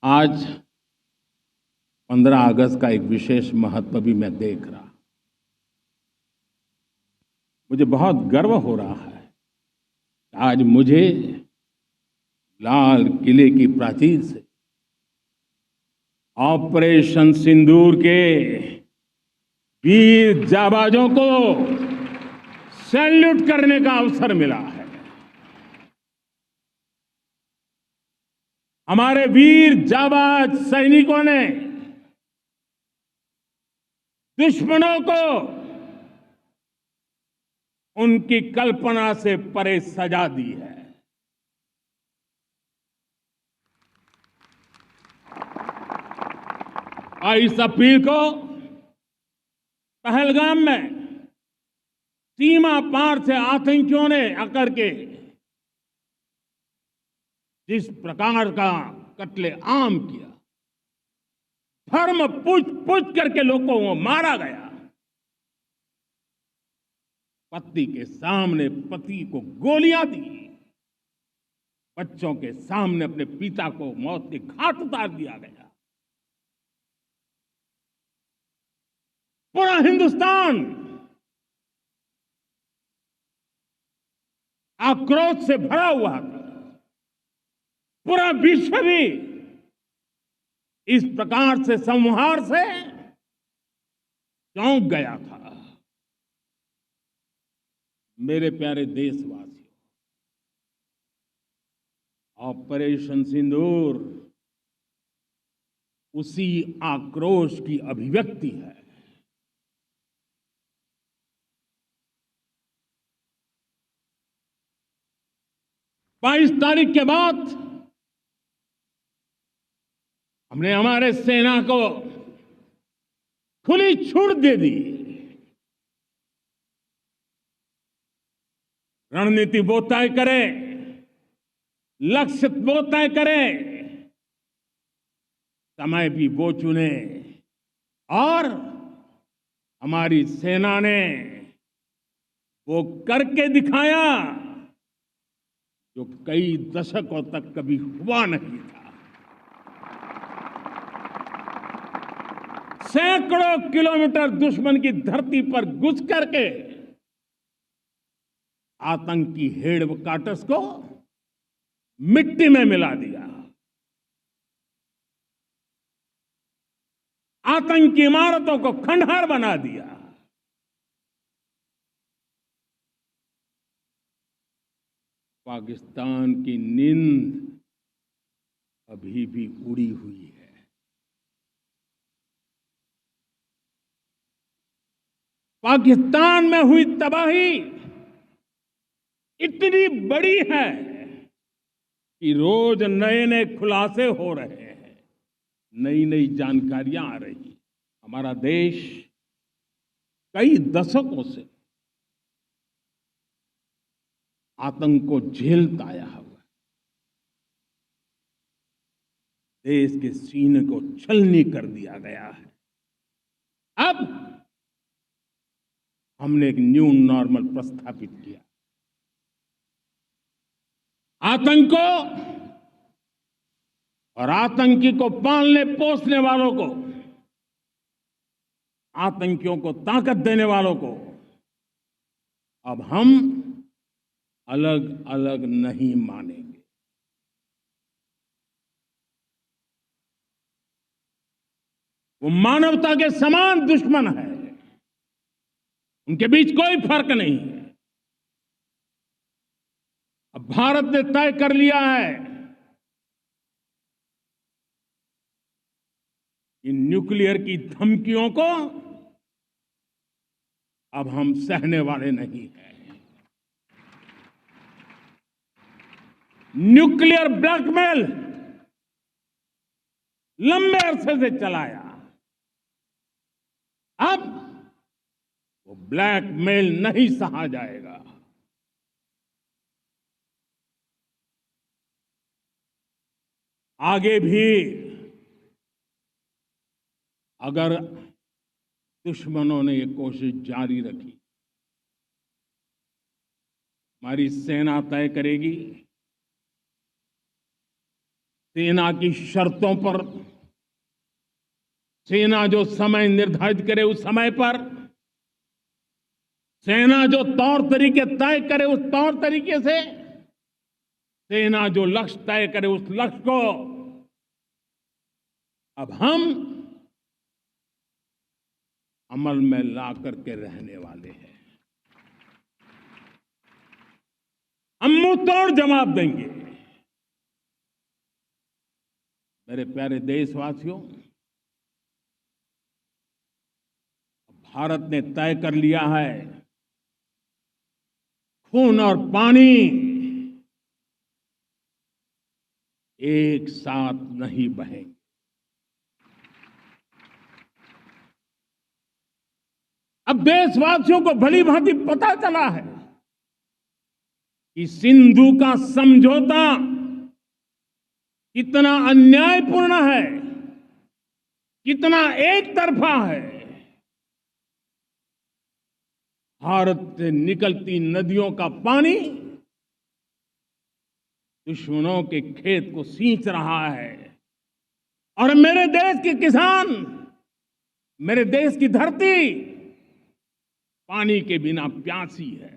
आज 15 अगस्त का एक विशेष महत्व भी मैं देख रहा। मुझे बहुत गर्व हो रहा है। आज मुझे लाल किले की प्राचीर से ऑपरेशन सिंदूर के वीर जाबाजों को सैल्यूट करने का अवसर मिला है। हमारे वीर जाबाज सैनिकों ने दुश्मनों को उनकी कल्पना से परे सजा दी है। और इस अपील को पहलगाम में सीमा पार से आतंकियों ने आकर के जिस प्रकार का कत्ले आम किया, धर्म पूछ पूछ करके लोगों को मारा गया। पत्नी के सामने पति को गोलियां दी, बच्चों के सामने अपने पिता को मौत के घाट उतार दिया गया। पूरा हिंदुस्तान आक्रोश से भरा हुआ था। पूरा विश्व भी इस प्रकार से संहार से चौंक गया था। मेरे प्यारे देशवासियों, ऑपरेशन सिंदूर उसी आक्रोश की अभिव्यक्ति है। 22 तारीख के बाद हमने हमारे सेना को खुली छूट दे दी। रणनीति वो तय करे, लक्ष्य वो तय करे, समय भी वो चुने। और हमारी सेना ने वो करके दिखाया जो कई दशकों तक कभी हुआ नहीं था। सैकड़ों किलोमीटर दुश्मन की धरती पर घुस करके आतंकी हेडक्वार्टर्स को मिट्टी में मिला दिया। आतंकी इमारतों को खंडहर बना दिया। पाकिस्तान की नींद अभी भी उड़ी हुई है। पाकिस्तान में हुई तबाही इतनी बड़ी है कि रोज नए नए खुलासे हो रहे हैं, नई नई जानकारियां आ रही। हमारा देश कई दशकों से आतंक को झेलता आया हुआ है। देश के सीने को छलनी कर दिया गया है। अब हमने एक न्यू नॉर्मल प्रस्थापित किया। आतंक को और आतंकी को पालने पोसने वालों को, आतंकियों को ताकत देने वालों को अब हम अलग अलग नहीं मानेंगे। वो मानवता के समान दुश्मन है। उनके बीच कोई फर्क नहीं है। अब भारत ने तय कर लिया है कि न्यूक्लियर की धमकियों को अब हम सहने वाले नहीं हैं। न्यूक्लियर ब्लैकमेल लंबे अरसे से चलाया, अब वो ब्लैकमेल नहीं सहा जाएगा। आगे भी अगर दुश्मनों ने ये कोशिश जारी रखी, हमारी सेना तय करेगी सेना की शर्तों पर, सेना जो समय निर्धारित करे उस समय पर, सेना जो तौर तरीके तय करे उस तौर तरीके से, सेना जो लक्ष्य तय करे उस लक्ष्य को अब हम अमल में ला करके रहने वाले हैं। हम मुंह तोड़ जवाब देंगे। मेरे प्यारे देशवासियों, भारत ने तय कर लिया है, खून और पानी एक साथ नहीं बहेंगे। अब देशवासियों को भली भांति पता चला है कि सिंधु का समझौता कितना अन्यायपूर्ण है, कितना एक तरफा है। भारत से निकलती नदियों का पानी दुश्मनों के खेत को सींच रहा है और मेरे देश के किसान, मेरे देश की धरती पानी के बिना प्यासी है।